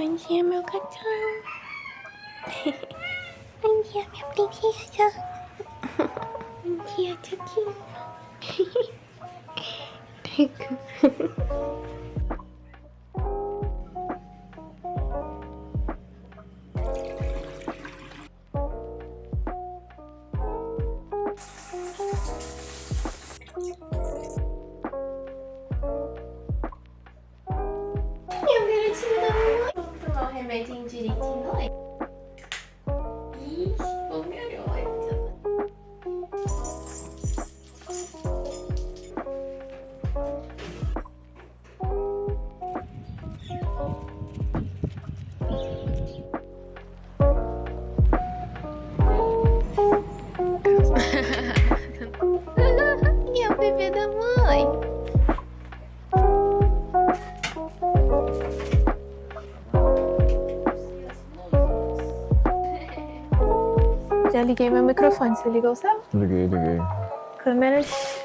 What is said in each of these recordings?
Bom dia, meu gatão. Bom dia, minha princesa. Bom dia, Tuquinho. Eu garotinho da mamãe. Vamos tomar o remedinho direitinho, não é? Ixi, bom garoto. E é o bebê da mãe. Já liguei meu microfone, você ligou o seu? Liguei. Câmeras.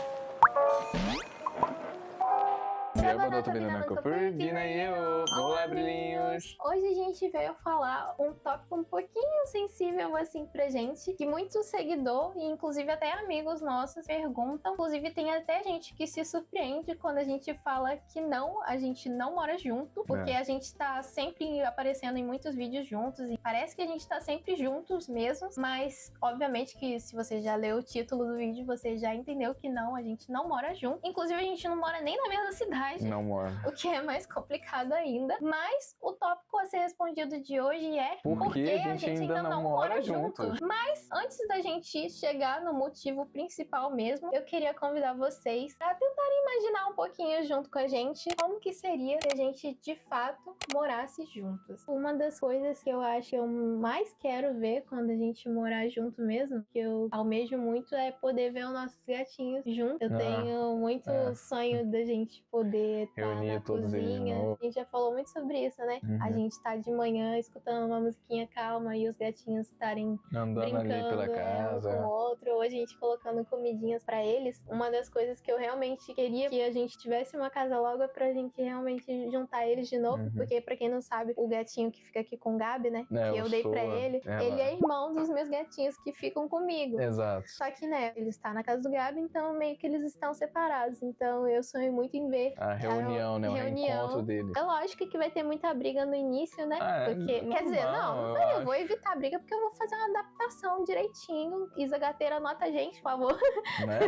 Gravador turbina turbina e eu. Olá, brilhinhos. Hoje a gente veio falar um tópico um pouquinho sensível assim pra gente, que muito seguidor e inclusive até amigos nossos perguntam. Inclusive tem até gente que se surpreende quando a gente fala que não, a gente não mora junto, porque a gente tá sempre aparecendo em muitos vídeos juntos e parece que a gente tá sempre juntos mesmo, mas obviamente que se você já leu o título do vídeo, você já entendeu que não, a gente não mora junto. Inclusive a gente não mora nem na mesma cidade. Não mora. O que é mais complicado ainda. Mas o tópico a ser respondido de hoje é Por que a gente ainda não mora junto? Mas antes da gente chegar no motivo principal mesmo, eu queria convidar vocês a tentarem imaginar um pouquinho junto com a gente como que seria se a gente de fato morasse juntos. Uma das coisas que eu acho que eu mais quero ver quando a gente morar junto mesmo, que eu almejo muito, é poder ver os nossos gatinhos juntos. Eu tenho muito sonho da gente poder estar Reunir na todos eles de cozinha. novo. A gente já falou muito sobre isso, né? A gente tá de manhã escutando uma musiquinha calma e os gatinhos estarem Andando ali brincando pela um com o casa. outro, ou a gente colocando comidinhas pra eles. Uma das coisas que eu realmente queria que a gente tivesse uma casa logo é pra gente realmente juntar eles de novo, porque pra quem não sabe, o gatinho que fica aqui com o Gabi, né, que eu dei pra ele, ele é irmão dos meus gatinhos que ficam comigo. Exato. Só que, né, ele está na casa do Gabi, então meio que eles estão separados. Então eu sonho muito em ver A reunião, né? O reencontro deles. É lógico que vai ter muita briga no início, né? Porque, normal, quer dizer, eu vou acho. evitar briga porque eu vou fazer uma adaptação direitinho. Isa Gateira, anota a gente, por favor. Né?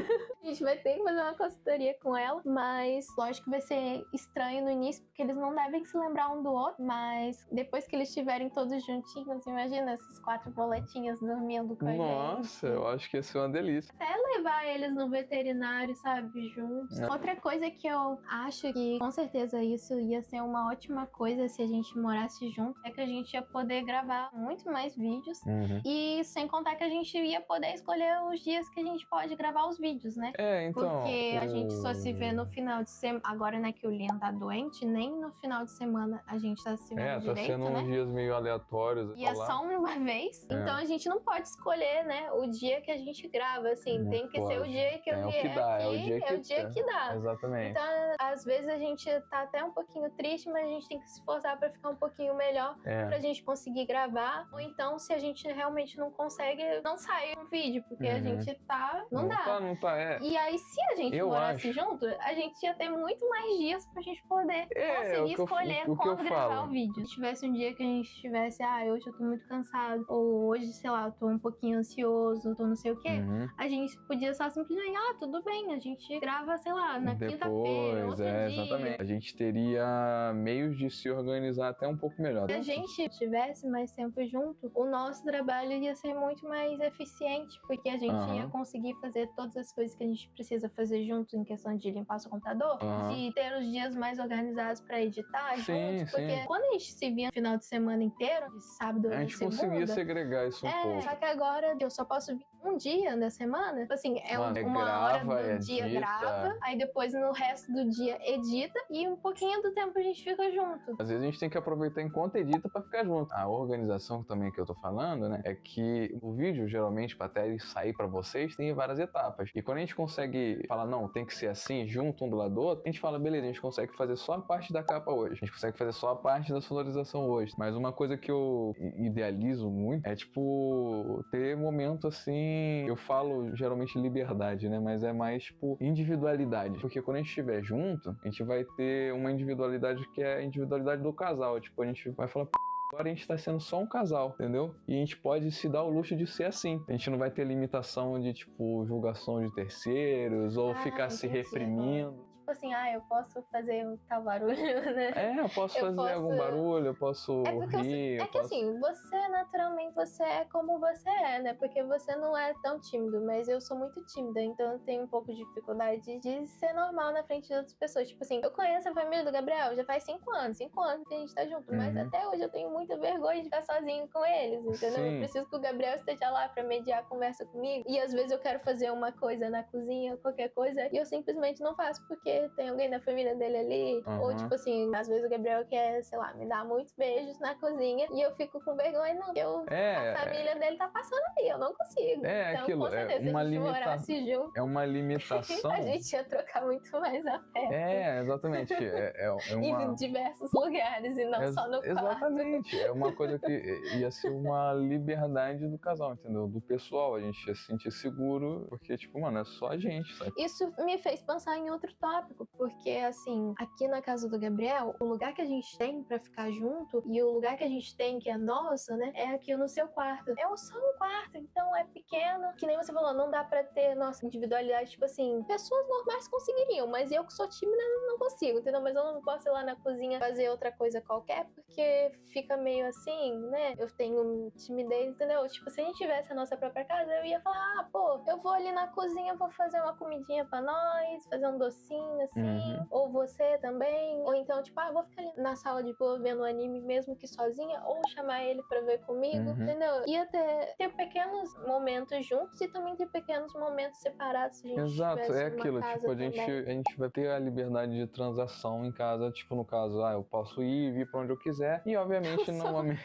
A gente vai ter que fazer uma consultoria com ela, mas lógico que vai ser estranho no início, porque eles não devem se lembrar um do outro, mas depois que eles estiverem todos juntinhos, imagina esses 4 boletinhas dormindo com a gente. Nossa, eu acho que ia ser uma delícia. Até levar eles no veterinário, sabe, juntos. Outra coisa que eu acho que com certeza isso ia ser uma ótima coisa se a gente morasse junto, é que a gente ia poder gravar muito mais vídeos. E sem contar que a gente ia poder escolher os dias que a gente pode gravar os vídeos, né? Então. Porque a gente só se vê no final de semana. Agora, né, que o Liam tá doente, nem no final de semana a gente tá se vendo direito, tá sendo né? uns dias meio aleatórios. E é só uma vez. Então a gente não pode escolher, né, o dia que a gente grava, assim. Não tem que ser o pode. dia que eu É o vier que dá, aqui, é o dia que dá. Exatamente. Então, às vezes a gente tá até um pouquinho triste, mas a gente tem que se esforçar pra ficar um pouquinho melhor, pra gente conseguir gravar. Ou então, se a gente realmente não consegue, não sai um vídeo, porque a gente tá... Não dá. Não tá. E aí, se a gente morasse junto, a gente ia ter muito mais dias pra gente poder conseguir escolher quando gravar o vídeo. Se tivesse um dia que a gente tivesse, hoje eu tô muito cansado, ou hoje, sei lá, eu tô um pouquinho ansioso, tô não sei o quê, a gente podia só simplesmente, tudo bem, a gente grava, sei lá, na quinta-feira, outro dia. Exatamente. A gente teria meios de se organizar até um pouco melhor. Se a gente tivesse mais tempo junto, o nosso trabalho ia ser muito mais eficiente, porque a gente ia conseguir fazer todas as coisas que a gente precisa fazer juntos em questão de limpar seu computador, de ter os dias mais organizados pra editar juntos, porque quando a gente se via no final de semana inteiro, de sábado ou a gente conseguia segregar isso um pouco. Só que agora eu só posso vir um dia da semana, tipo assim, uma hora do dia grava, aí depois no resto do dia edita e um pouquinho do tempo a gente fica junto. Às vezes a gente tem que aproveitar enquanto edita pra ficar junto. A organização também que eu tô falando, né, é que o vídeo, geralmente, pra até ele sair pra vocês, tem várias etapas. E quando a gente consegue falar, não, tem que ser assim, junto um do lado do outro, a gente fala, beleza, a gente consegue fazer só a parte da capa hoje. A gente consegue fazer só a parte da sonorização hoje. Mas uma coisa que eu idealizo muito é, tipo, ter momento assim, eu falo geralmente liberdade, né, mas é mais, tipo, individualidade. Porque quando a gente estiver junto, a gente vai ter uma individualidade que é a individualidade do casal. Tipo, a gente vai falar, agora a gente tá sendo só um casal, entendeu? E a gente pode se dar o luxo de ser assim. A gente não vai ter limitação de, tipo, julgação de terceiros ou ficar se reprimindo. Tipo assim, eu posso fazer um tal barulho, né? Eu posso fazer algum barulho, eu posso rir. Assim, você naturalmente, você é como você é, né? Porque você não é tão tímido, mas eu sou muito tímida, então eu tenho um pouco de dificuldade de ser normal na frente de outras pessoas. Tipo assim, eu conheço a família do Gabriel já faz 5 anos que a gente tá junto, mas até hoje eu tenho muita vergonha de ficar sozinho com eles, entendeu? Sim. Eu preciso que o Gabriel esteja lá pra mediar a conversa comigo, e às vezes eu quero fazer uma coisa na cozinha, qualquer coisa, e eu simplesmente não faço, porque tem alguém da família dele ali, ou tipo assim, às vezes o Gabriel quer, sei lá, me dar muitos beijos na cozinha, e eu fico com vergonha, não, a família dele tá passando ali, eu não consigo. Então, aquilo, com certeza, uma se a gente morasse junto, é uma limitação. a gente ia trocar muito mais afeto. Exatamente. Em diversos lugares, e não só no quarto. Exatamente. É uma coisa que ia ser uma liberdade do casal, entendeu? Do pessoal, a gente ia se sentir seguro, porque, tipo, mano, é só a gente, sabe? Isso me fez pensar em outro tópico, porque, assim, aqui na casa do Gabriel, o lugar que a gente tem pra ficar junto e o lugar que a gente tem, que é nosso, né, é aqui no seu quarto. É só um quarto, então é pequeno. Que nem você falou, não dá pra ter nossa individualidade. Tipo assim, pessoas normais conseguiriam, mas eu que sou tímida não consigo, entendeu? Mas eu não posso ir lá na cozinha fazer outra coisa qualquer, porque fica meio assim, né? Eu tenho timidez, entendeu? Tipo, se a gente tivesse a nossa própria casa, eu ia falar, eu vou ali na cozinha, vou fazer uma comidinha pra nós, fazer um docinho, assim, ou você também, ou então, tipo, vou ficar ali na sala de boa vendo um anime mesmo que sozinha, ou chamar ele pra ver comigo, entendeu? Ia ter pequenos momentos juntos e também ter pequenos momentos separados se a gente Exato, é aquilo, tipo, a também. gente vai ter a liberdade de transação em casa, tipo, no caso, eu posso ir e vir pra onde eu quiser, e obviamente no momento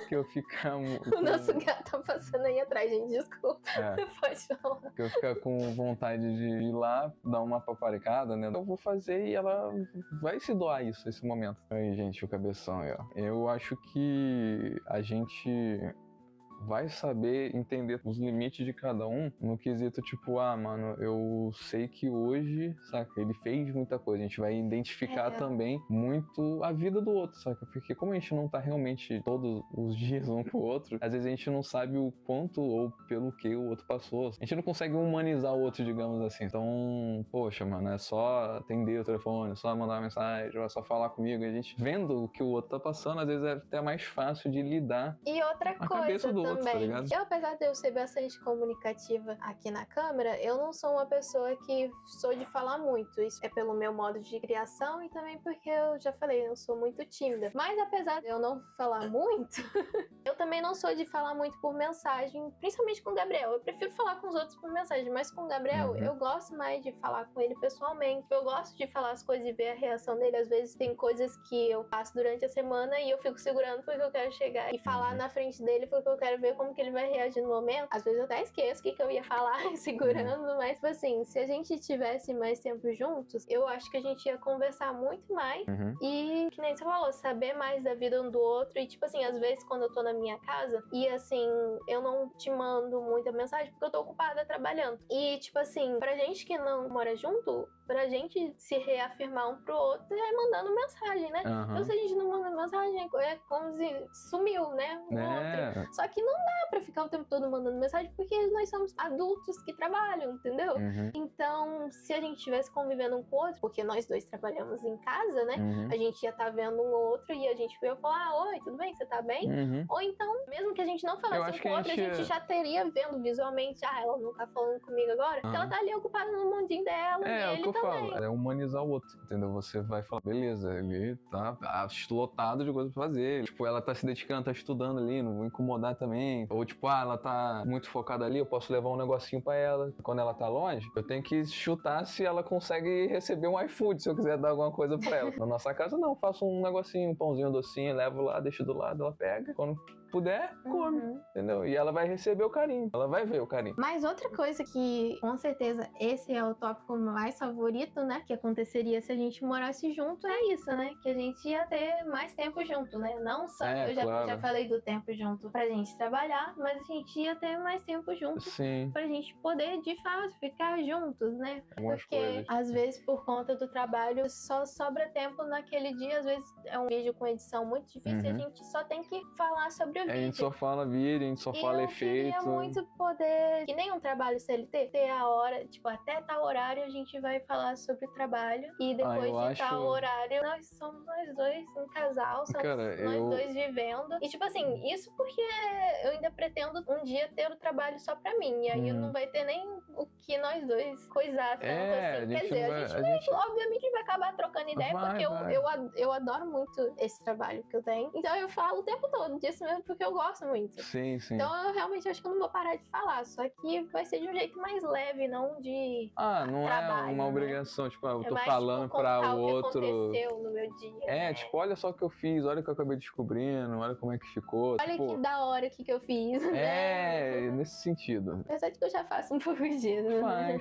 que eu ficar... O nosso gato tá passando aí atrás, gente, desculpa. Pode falar. Que eu ficar com vontade de ir lá, dar uma paparicada, né? Eu vou fazer e ela vai se doar isso, esse momento. Aí, gente, o cabeção aí, ó. Eu acho que a gente vai saber entender os limites de cada um no quesito tipo, mano, eu sei que hoje, saca, ele fez muita coisa, a gente vai identificar também muito a vida do outro, saca, porque como a gente não tá realmente todos os dias um com o outro, às vezes a gente não sabe o quanto ou pelo que o outro passou, a gente não consegue humanizar o outro, digamos assim, então, poxa, mano, é só atender o telefone, é só mandar uma mensagem, é só falar comigo, a gente vendo o que o outro tá passando, às vezes é até mais fácil de lidar e outra com a coisa cabeça do outro. Tá ligado? Eu, apesar de eu ser bastante comunicativa aqui na câmera, eu não sou uma pessoa que sou de falar muito. Isso é pelo meu modo de criação e também porque eu já falei, eu sou muito tímida. Mas apesar de eu não falar muito, eu também não sou de falar muito por mensagem, principalmente com o Gabriel. Eu prefiro falar com os outros por mensagem, mas com o Gabriel eu gosto mais de falar com ele pessoalmente. Eu gosto de falar as coisas e ver a reação dele. Às vezes tem coisas que eu faço durante a semana e eu fico segurando porque eu quero chegar e falar na frente dele porque eu quero ver como que ele vai reagir no momento. Às vezes eu até esqueço o que eu ia falar segurando, mas tipo assim, se a gente tivesse mais tempo juntos, eu acho que a gente ia conversar muito mais e, que nem você falou, saber mais da vida um do outro. E tipo assim, às vezes quando eu tô na minha casa e assim, eu não te mando muita mensagem porque eu tô ocupada trabalhando. E tipo assim, pra gente que não mora junto, pra gente se reafirmar um pro outro é mandando mensagem, né? Então se a gente não manda mensagem, é como se sumiu, né? Outro. Só que não dá pra ficar o tempo todo mandando mensagem porque nós somos adultos que trabalham, entendeu? Então, se a gente estivesse convivendo um com o outro, porque nós dois trabalhamos em casa, né? A gente ia estar vendo um ou outro e a gente ia falar, oi, tudo bem? Você tá bem? Ou então, mesmo que a gente não falasse um com o outro, a gente já teria vendo visualmente, ela não tá falando comigo agora, porque ela tá ali ocupada no mundinho dela e ele eu falo, é humanizar o outro, entendeu? Você vai falar, beleza, ele tá lotado de coisa pra fazer. Tipo, ela tá se dedicando, tá estudando ali, não vou incomodar também. Ou tipo, ela tá muito focada ali, eu posso levar um negocinho pra ela. Quando ela tá longe, eu tenho que chutar se ela consegue receber um iFood, se eu quiser dar alguma coisa pra ela. Na nossa casa, não, faço um negocinho, um pãozinho, um docinho, levo lá, deixo do lado, ela pega. Quando puder, come, entendeu? E ela vai receber o carinho, ela vai ver o carinho. Mas outra coisa que, com certeza, esse é o tópico mais favorito, né? Que aconteceria se a gente morasse junto, é isso, né? Que a gente ia ter mais tempo junto, né? Não só, eu já falei do tempo junto pra gente trabalhar, mas a gente ia ter mais tempo junto. Sim. Pra gente poder, de fato, ficar juntos, né? Algumas porque, coisas. Às vezes, por conta do trabalho, só sobra tempo naquele dia. Às vezes, é um vídeo com edição muito difícil e a gente só tem que falar sobre o vídeo. A gente só fala vídeo, a gente só fala efeito. Eu queria muito poder, que nem um trabalho CLT, ter a hora, tipo, até tal horário a gente vai falar sobre o trabalho e depois de tal horário nós somos nós dois um casal, somos nós dois vivendo. E tipo assim, isso porque eu ainda pretendo um dia ter o trabalho só pra mim, e aí não vai ter nem o que nós dois coisar tanto assim. Quer dizer, a gente obviamente vai acabar trocando ideia, porque eu adoro muito esse trabalho que eu tenho. Então eu falo o tempo todo disso mesmo, porque eu gosto muito. Sim, sim. Então eu realmente acho que eu não vou parar de falar, só que vai ser de um jeito mais leve, não de não trabalho, é uma obrigação, tipo, eu tô mais, falando tipo, pra o O outro. que aconteceu no meu dia. Tipo, olha só o que eu fiz, olha o que eu acabei descobrindo, olha como é que ficou. Olha tipo, que da hora o que eu fiz. né? Nesse sentido. Apesar de que eu já faço um pouco disso.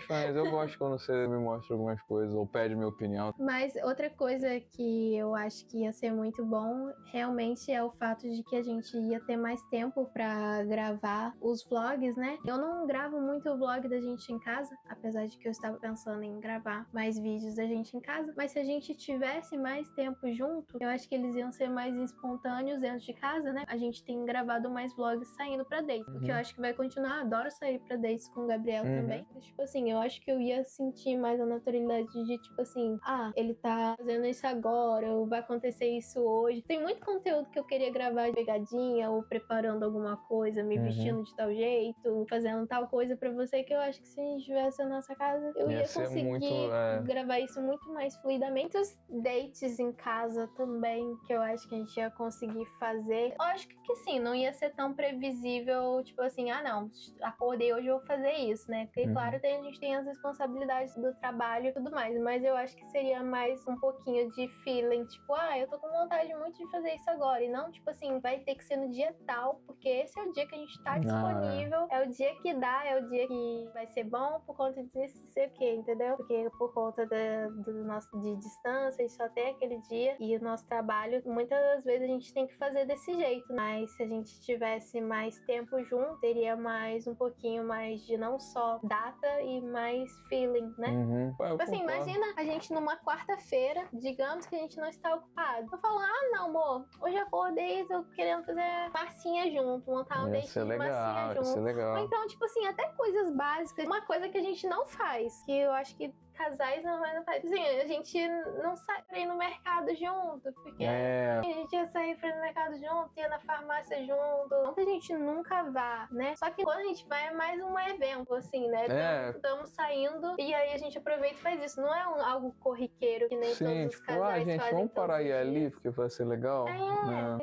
Faz. Eu gosto quando você me mostra algumas coisas ou pede minha opinião. Mas outra coisa que eu acho que ia ser muito bom, realmente, é o fato de que a gente ia ter mais tempo pra gravar os vlogs, né? Eu não gravo muito o vlog da gente em casa, apesar de que eu estava pensando em gravar mais vídeos da gente em casa. Mas se a gente tivesse mais tempo junto, eu acho que eles iam ser mais espontâneos dentro de casa, né? A gente tem gravado mais vlogs saindo pra date, o que eu acho que vai continuar. Adoro sair pra dates com o Gabriel também. Mas, tipo assim, eu acho que eu ia sentir mais a naturalidade de, tipo assim, ele tá fazendo isso agora, ou vai acontecer isso hoje. Tem muito conteúdo que eu queria gravar de pegadinha, ou preparando alguma coisa, me vestindo de tal jeito, fazendo tal coisa pra você, que eu acho que se a gente tivesse na nossa casa, eu ia conseguir gravar isso muito mais fluidamente. Os dates em casa também, que eu acho que a gente ia conseguir fazer. Eu acho que sim, não ia ser tão previsível, tipo assim, não, acordei hoje, eu vou fazer isso, né? Porque, claro, a gente tem as responsabilidades do trabalho e tudo mais, mas eu acho que seria mais um pouquinho de feeling, tipo, eu tô com vontade muito de fazer isso agora, e não, tipo assim, vai ter que ser no dia tal, porque esse é o dia que a gente tá disponível, é o dia que dá, é o dia que vai ser bom por conta disso, sei o que, entendeu? Porque por conta do nosso de distância, e só tem aquele dia, e o nosso trabalho, muitas das vezes a gente tem que fazer desse jeito, mas se a gente tivesse mais tempo junto, teria mais um pouquinho mais de não só data e mais feeling, né? Tipo assim, imagina a gente numa quarta-feira, digamos que a gente não está ocupado. Eu falo, não, amor, hoje eu acordei, tô querendo fazer massinha junto, montar um date de massinha junto. Legal. Ou então, tipo assim, até coisas básicas, uma coisa que a gente não faz, que eu acho que casais não faz. Assim, a gente não sai pra ir no mercado junto, porque a gente ia sair pra ir no mercado junto, ia na farmácia junto. Não que a gente nunca vá, né? Só que quando a gente vai é mais um evento, assim, né? Estamos saindo e aí a gente aproveita e faz isso. Não é algo corriqueiro que nem todos os casais gente, fazem. Vamos parar aí ali, porque vai ser legal.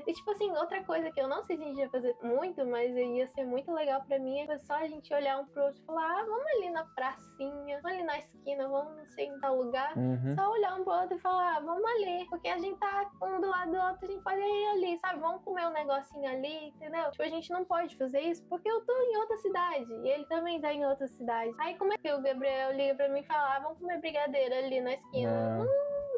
E tipo assim, outra coisa que eu não sei se a gente ia fazer muito, mas ia ser muito legal pra mim, é só a gente olhar um pro outro e falar, vamos ali na pracinha, vamos ali na esquina, vamos não sei em tal lugar, só olhar um pro outro e falar, vamos ali, porque a gente tá um do lado do outro, a gente pode ir ali, sabe? Vamos comer um negocinho ali, entendeu? Tipo, a gente não pode fazer isso porque eu tô em outra cidade e ele também tá em outra cidade. Aí como é que o Gabriel liga pra mim e fala, vamos comer brigadeiro ali na esquina?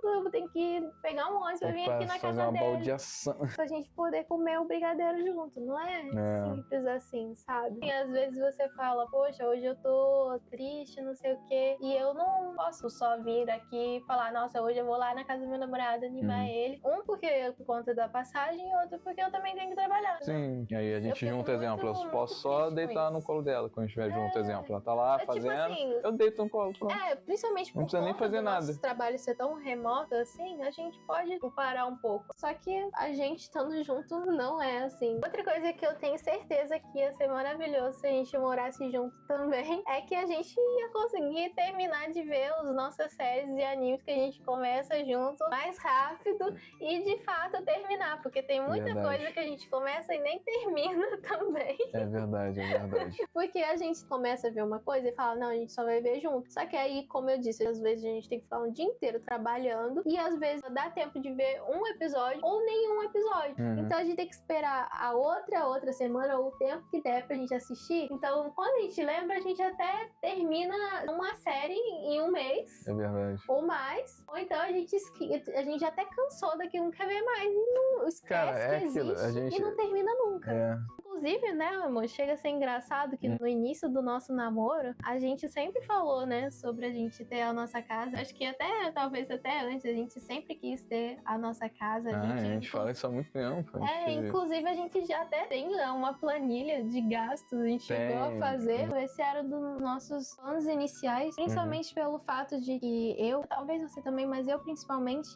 Eu vou ter que pegar um ônibus pra vir aqui na casa dele. Baldeação. Pra gente poder comer o brigadeiro junto. Não é simples assim, sabe? E às vezes você fala, poxa, hoje eu tô triste, não sei o quê. E eu não posso só vir aqui e falar, nossa, hoje eu vou lá na casa do meu namorado animar ele. Um, porque por conta da passagem, e outro, porque eu também tenho que trabalhar. Sim, e aí a gente junta, exemplo. Eu posso só deitar no colo dela quando a gente estiver junto, exemplo. Ela tá lá fazendo, tipo assim, eu deito no colo. Pronto. Principalmente não precisa nem fazer nada. Nosso trabalho ser tão remoto, remoto, assim, a gente pode parar um pouco. Só que a gente estando junto não é assim. Outra coisa que eu tenho certeza que ia ser maravilhoso se a gente morasse junto também é que a gente ia conseguir terminar de ver as nossas séries e animes que a gente começa junto mais rápido e de fato terminar, porque tem muita coisa que a gente começa e nem termina também. É verdade, é verdade. Porque a gente começa a ver uma coisa e fala, não, a gente só vai ver junto. Só que aí, como eu disse, às vezes a gente tem que ficar um dia inteiro trabalhando e às vezes dá tempo de ver um episódio ou nenhum episódio. Então a gente tem que esperar a outra semana ou o tempo que der pra gente assistir. Então, quando a gente lembra, a gente até termina uma série em um mês. É verdade. Ou mais. Ou então a gente até cansou daqui, não quer ver mais e não esquece. Cara, que aquilo, existe e não termina nunca. Inclusive, né, amor, chega a ser engraçado que no início do nosso namoro, a gente sempre falou, né, sobre a gente ter a nossa casa. Acho que talvez até antes, a gente sempre quis ter a nossa casa. A gente fala isso há muito tempo. Inclusive a gente já até tem uma planilha de gastos, a gente chegou a fazer. Esse era dos nossos planos iniciais, principalmente pelo fato de que talvez você também, mas eu principalmente,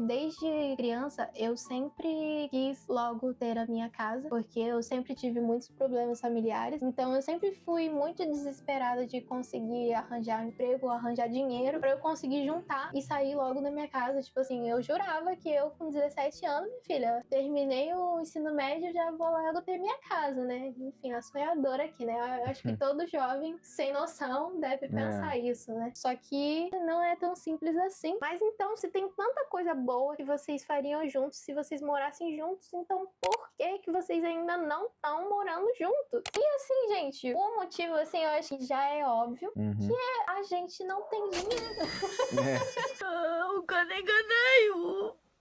desde criança, eu sempre quis logo ter a minha casa, porque eu sempre tive muitos problemas familiares, então eu sempre fui muito desesperada de conseguir arranjar um emprego, arranjar dinheiro pra eu conseguir juntar e sair logo da minha casa. Tipo assim, eu jurava que eu com 17 anos, minha filha, terminei o ensino médio, já vou logo ter minha casa, né? Enfim, a sonhadora aqui, né? Eu acho que todo jovem sem noção deve pensar isso, né? Só que não é tão simples assim. Mas então, se tem tanta coisa boa que vocês fariam juntos, se vocês morassem juntos, então por que vocês ainda não estão morando juntos? E assim, gente, o motivo, assim, eu acho que já é óbvio, que a gente não tem dinheiro.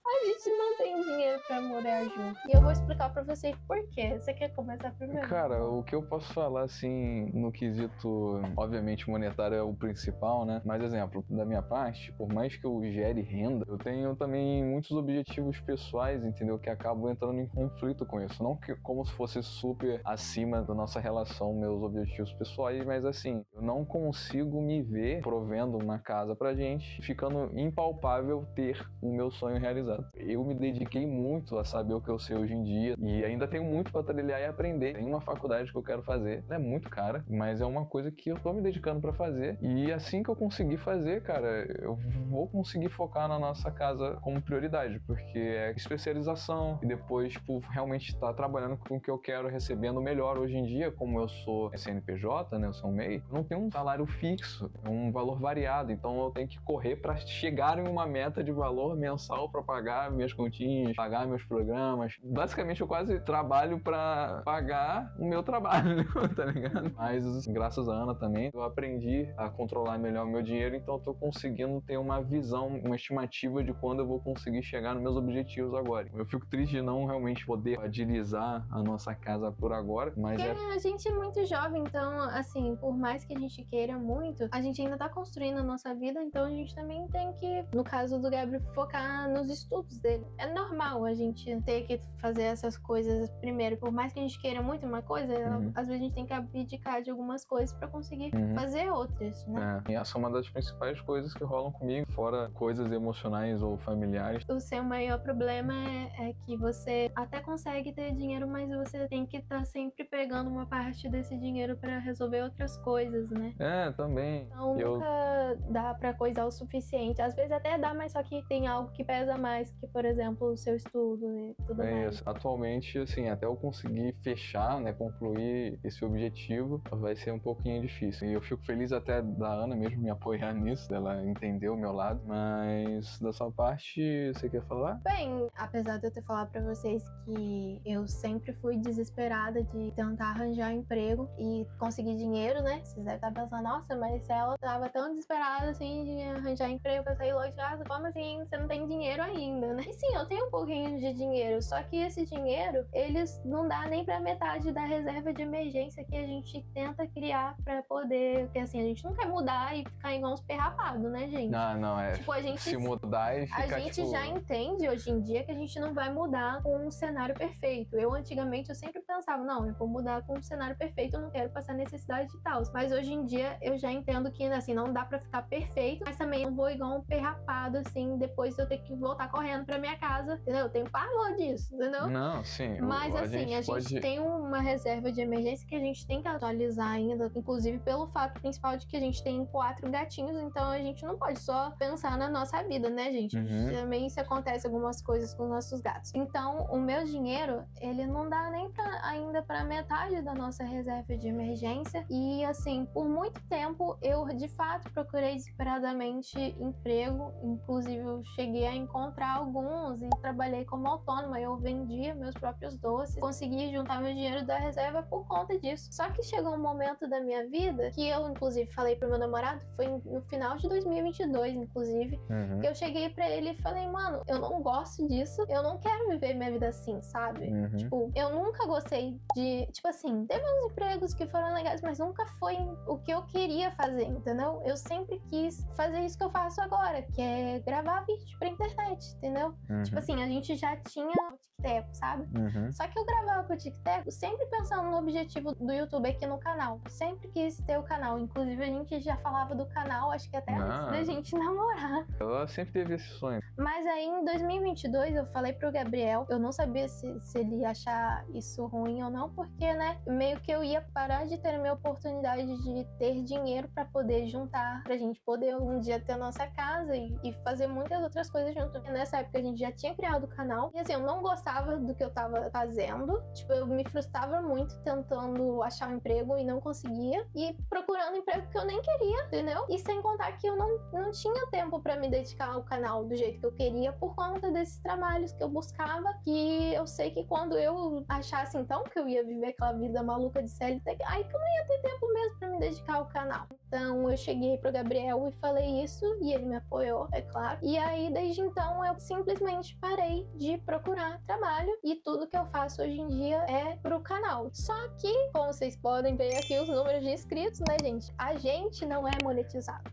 A gente não tem dinheiro pra morar junto. E eu vou explicar pra vocês por quê. Você quer começar primeiro? Cara, o que eu posso falar, assim, no quesito, obviamente, monetário é o principal, né? Mas, exemplo, da minha parte, por mais que eu gere renda, eu tenho também muitos objetivos pessoais, entendeu? Que acabam entrando em conflito com isso. Não que, como se fosse super acima da nossa relação, meus objetivos pessoais, mas, assim, eu não consigo me ver provendo uma casa pra gente, ficando impalpável ter o meu sonho realizado. Eu me dediquei muito a saber o que eu sei hoje em dia e ainda tenho muito para trilhar e aprender. Tem uma faculdade que eu quero fazer, ela é muito cara, mas é uma coisa que eu tô me dedicando para fazer e assim que eu conseguir fazer, cara, eu vou conseguir focar na nossa casa como prioridade, porque é especialização e depois, tipo, realmente estar trabalhando com o que eu quero, recebendo melhor. Hoje em dia, como eu sou CNPJ, né, eu sou um MEI, eu não tenho um salário fixo, é um valor variado, então eu tenho que correr para chegar em uma meta de valor mensal para pagar minhas continhas, pagar meus programas. Basicamente, eu quase trabalho pra pagar o meu trabalho, tá ligado? Mas, graças a Ana também, eu aprendi a controlar melhor o meu dinheiro, então eu tô conseguindo ter uma visão, uma estimativa de quando eu vou conseguir chegar nos meus objetivos agora. Eu fico triste de não realmente poder agilizar a nossa casa por agora, mas porque a gente é muito jovem, então, assim, por mais que a gente queira muito, a gente ainda tá construindo a nossa vida, então a gente também tem que, no caso do Gabriel, focar nos estudos dele. É normal a gente ter que fazer essas coisas primeiro, por mais que a gente queira muito uma coisa, às vezes a gente tem que abdicar de algumas coisas pra conseguir fazer outras, né? E essa é uma das principais coisas que rolam comigo, fora coisas emocionais ou familiares. O seu maior problema é que você até consegue ter dinheiro, mas você tem que estar sempre pegando uma parte desse dinheiro pra resolver outras coisas, né? Também. Então nunca dá pra coisar o suficiente. Às vezes até dá, mas só que tem algo que pesa mais, que, por exemplo, o seu estudo e tudo mais. Isso. Atualmente, assim, até eu conseguir fechar, né, concluir esse objetivo, vai ser um pouquinho difícil. E eu fico feliz até da Ana mesmo me apoiar nisso, dela entender o meu lado. Mas da sua parte, você quer falar? Bem, apesar de eu ter falado pra vocês que eu sempre fui desesperada de tentar arranjar emprego e conseguir dinheiro, né? Vocês devem estar pensando, nossa, mas ela tava tão desesperada assim de arranjar emprego pra sair logo de casa, como assim? Você não tem dinheiro ainda, né? E sim, eu tenho um pouquinho de dinheiro. Só que esse dinheiro, eles não dá nem pra metade da reserva de emergência que a gente tenta criar pra poder... Porque assim, a gente não quer mudar e ficar igual uns perrapados, né, gente? Não, é. Tipo, a gente se mudar e ficar, a gente já entende hoje em dia que a gente não vai mudar com um cenário perfeito. Antigamente, eu sempre pensava, não, eu vou mudar com um cenário perfeito, eu não quero passar necessidade de tal. Mas hoje em dia, eu já entendo que, assim, não dá pra ficar perfeito, mas também não vou igual um perrapado, assim, depois eu ter que voltar correndo pra minha casa, entendeu? Eu tenho pavor disso, entendeu? Não, sim. Mas, assim, a gente tem uma reserva de emergência que a gente tem que atualizar ainda, inclusive pelo fato principal de que a gente tem 4 gatinhos, então a gente não pode só pensar na nossa vida, né, gente? Também isso acontece algumas coisas com os nossos gatos. Então, o meu dinheiro, ele não dá nem ainda pra metade da nossa reserva de emergência. E, assim, por muito tempo, eu, de fato, procurei desesperadamente emprego. Inclusive, eu cheguei a encontrar alguns e trabalhei como autônoma. Eu vendia meus próprios doces, consegui juntar meu dinheiro da reserva por conta disso. Só que chegou um momento da minha vida que eu, inclusive, falei pro meu namorado, foi no final de 2022, inclusive, que eu cheguei pra ele e falei, mano, eu não gosto disso, eu não quero viver minha vida assim, sabe? Tipo, eu nunca gostei de... Tipo assim, teve uns empregos que foram legais, mas nunca foi o que eu queria fazer, entendeu? Eu sempre quis fazer isso que eu faço agora, que é gravar vídeo pra internet, entendeu? Tipo assim, a gente já tinha o TikTok, sabe? Só que eu gravava pro TikTok sempre pensando no objetivo do YouTube aqui no canal. Sempre quis ter o canal. Inclusive, a gente já falava do canal, acho que até antes da gente namorar. Ela sempre teve esse sonho. Mas aí, em 2022, eu falei pro Gabriel, eu não sabia se ele ia achar isso ruim ou não, porque, né, meio que eu ia parar de ter a minha oportunidade de ter dinheiro pra poder juntar, pra gente poder um dia ter a nossa casa e fazer muitas outras coisas junto. Porque nessa época a gente já tinha criado o canal, e assim, eu não gostava do que eu tava fazendo, tipo, eu me frustrava muito tentando achar um emprego e não conseguia, e procurando emprego que eu nem queria, entendeu? E sem contar que eu não tinha tempo pra me dedicar ao canal do jeito que eu queria por conta desses trabalhos que eu buscava, que eu sei que quando eu achasse então que eu ia viver aquela vida maluca de CLT, aí que eu não ia ter tempo mesmo pra me dedicar ao canal. Então eu cheguei pro Gabriel e falei isso, e ele me apoiou, é claro. E aí, desde então, eu simplesmente parei de procurar trabalho, e tudo que eu faço hoje em dia é pro canal. Só que, como vocês podem ver aqui os números de inscritos, né, gente? A gente não é monetizado.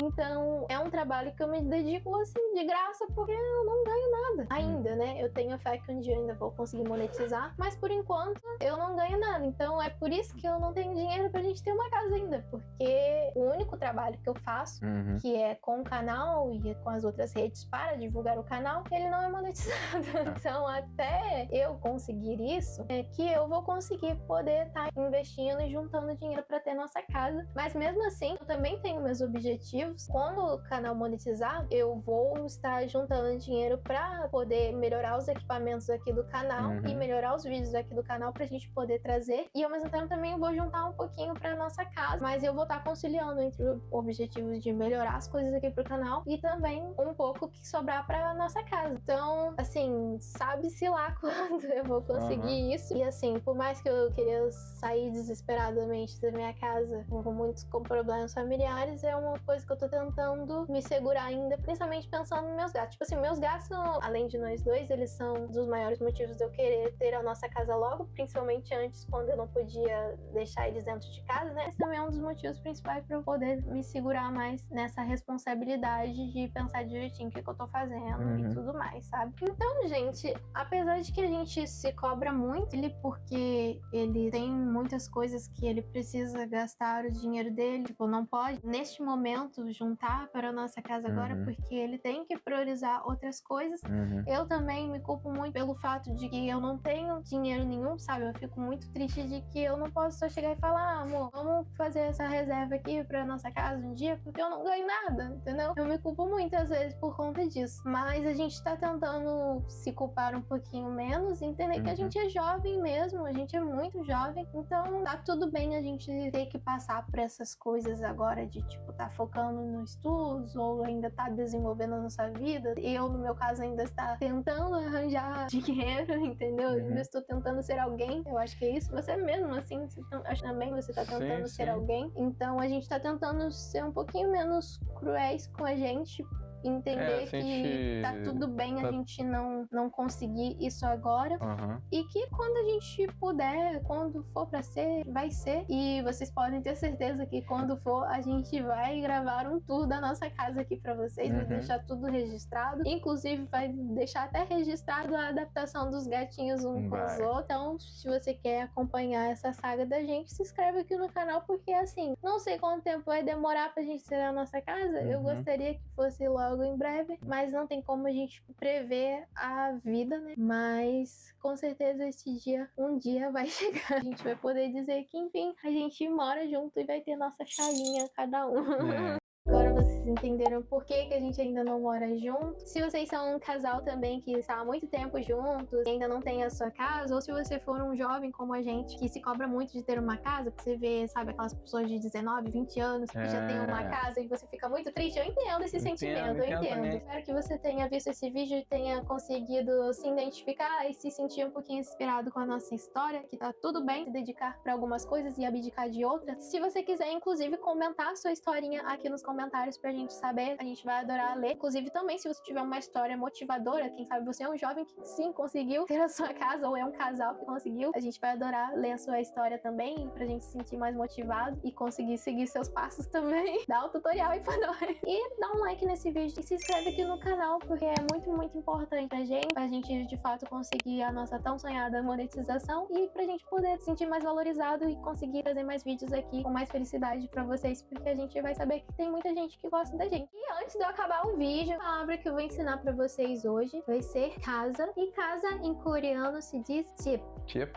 Então, é um trabalho que eu me dedico, assim, de graça, porque eu não ganho nada ainda, né? Eu tenho a fé que um dia eu ainda vou conseguir monetizar, mas por enquanto eu não ganho nada. Então, é por isso que eu não tenho dinheiro pra gente ter uma casa ainda, porque o único trabalho que eu faço, que é com o canal e com as outras redes para divulgar o canal, ele não é monetizado. Então, até eu conseguir isso, é que eu vou conseguir poder estar investindo e juntando dinheiro pra ter nossa casa. Mas mesmo assim, eu também tenho meus objetivos. Quando o canal monetizar, eu vou estar juntando dinheiro pra poder melhorar os equipamentos aqui do canal e melhorar os vídeos aqui do canal pra gente poder trazer. E ao mesmo tempo também eu vou juntar um pouquinho pra nossa casa, mas eu vou estar conciliando entre objetivos de melhorar as coisas aqui pro canal e também um pouco que sobrar pra nossa casa. Então, assim, sabe-se lá quando eu vou conseguir isso. E assim, por mais que eu queria sair desesperadamente da minha casa com muitos problemas familiares, é uma coisa que eu tô tentando me segurar ainda, principalmente pensando nos meus gatos. Tipo assim, meus gatos, além de nós dois, eles são dos maiores motivos de eu querer ter a nossa casa logo, principalmente antes, quando eu não podia deixar eles dentro de casa, né? Esse também é um dos motivos principais pra eu poder me segurar mais nessa responsabilidade de pensar direitinho o que eu tô fazendo e tudo mais, sabe? Então, gente, apesar de que a gente se cobra muito ele, porque ele tem muitas coisas que ele precisa gastar o dinheiro dele, tipo, não pode, neste momento, juntar para a nossa casa agora, porque ele tem que priorizar outras coisas. Eu também me culpo muito pelo fato de que eu não tenho dinheiro nenhum, sabe? Eu fico muito triste de que eu não posso só chegar e falar, amor, vamos fazer essa reserva aqui pra nossa casa um dia, porque eu não ganho nada, entendeu? Eu me culpo muitas vezes por conta disso. Mas a gente tá tentando se culpar um pouquinho menos e entender que a gente é jovem mesmo, a gente é muito jovem, então tá tudo bem a gente ter que passar por essas coisas agora de, tipo, tá focando no estudos ou ainda tá desenvolvendo a nossa vida. Eu, no meu caso, ainda está tentando arranjar dinheiro, entendeu? Ainda estou tentando ser alguém, eu acho que é isso. Você mesmo, assim, acho que também você tá tentando ser alguém. Então a gente tá tentando ser um pouquinho menos cruéis com a gente entender se a que gente tá tudo bem a tá- gente não conseguir isso agora. Aham. E que quando a gente puder, quando for pra ser, vai ser. E vocês podem ter certeza que quando for, a gente vai gravar um tour da nossa casa aqui pra vocês, vai Uhum. deixar tudo registrado. Inclusive, vai deixar até registrado a adaptação dos gatinhos um com os Vai. outros. Então, se você quer acompanhar essa saga da gente, se inscreve aqui no canal, porque assim, não sei quanto tempo vai demorar pra gente ter a nossa casa. Eu Uhum. gostaria que fosse logo em breve, mas não tem como a gente prever a vida, né? Mas com certeza esse dia, um dia vai chegar. A gente vai poder dizer que, enfim, a gente mora junto e vai ter nossa chavinha cada um. É. Agora vocês entenderam por que a gente ainda não mora junto. Se vocês são um casal também que está há muito tempo juntos e ainda não tem a sua casa, ou se você for um jovem como a gente, que se cobra muito de ter uma casa, porque você vê, sabe, aquelas pessoas de 19, 20 anos que já têm uma casa e você fica muito triste, eu entendo esse sentimento, eu entendo. também. Espero que você tenha visto esse vídeo e tenha conseguido se identificar e se sentir um pouquinho inspirado com a nossa história, que tá tudo bem se dedicar para algumas coisas e abdicar de outras. Se você quiser, inclusive, comentar a sua historinha aqui nos comentários pra gente saber, a gente vai adorar ler. Inclusive também, se você tiver uma história motivadora, quem sabe você é um jovem que sim conseguiu ter a sua casa, ou é um casal que conseguiu, a gente vai adorar ler a sua história também, pra gente se sentir mais motivado e conseguir seguir seus passos também. Dá o tutorial aí pra nós. E dá um like nesse vídeo e se inscreve aqui no canal, porque é muito, muito importante pra gente de fato conseguir a nossa tão sonhada monetização e pra gente poder se sentir mais valorizado e conseguir fazer mais vídeos aqui com mais felicidade pra vocês, porque a gente vai saber que tem muita gente que gosta da gente. E antes de eu acabar o vídeo, a palavra que eu vou ensinar pra vocês hoje vai ser casa. E casa em coreano se diz jip. Jip.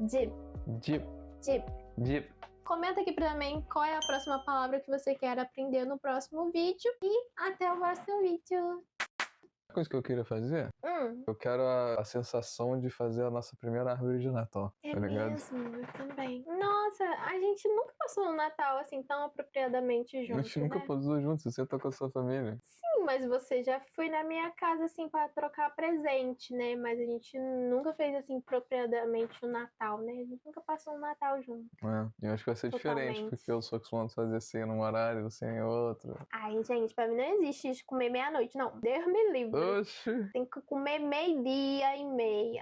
Jip. Jip. Jip. Jip. Comenta aqui pra mim qual é a próxima palavra que você quer aprender no próximo vídeo. E até o próximo vídeo. A coisa que eu queria fazer, eu quero a sensação de fazer a nossa primeira árvore de Natal, É tá ligado? mesmo, eu também. Nossa, a gente nunca passou um Natal assim tão apropriadamente A junto, gente nunca né? posou junto, você tá com a sua família. Sim, mas você já foi na minha casa assim pra trocar presente, né? Mas a gente nunca fez assim propriamente o Natal, né? A gente nunca passou um Natal junto. É, eu acho que vai ser diferente, Totalmente. porque eu sou acostumado a fazer assim num horário, você em outro. Ai, gente, pra mim não existe isso comer meia-noite, não. Deus me livre. Oxi! Tem que comer meio-dia e meia.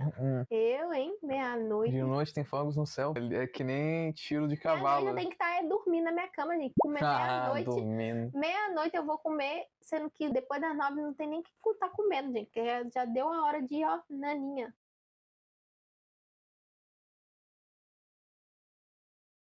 Eu, hein? Meia-noite. De noite tem fogos no céu. É que nem tiro de Meia-noite cavalo. eu tenho que estar dormindo na minha cama, gente. Comer meia-noite. Dormindo. Meia-noite eu vou comer, sendo que depois das 9 não tem nem que estar comendo, gente. Porque já deu a hora de, ó, naninha.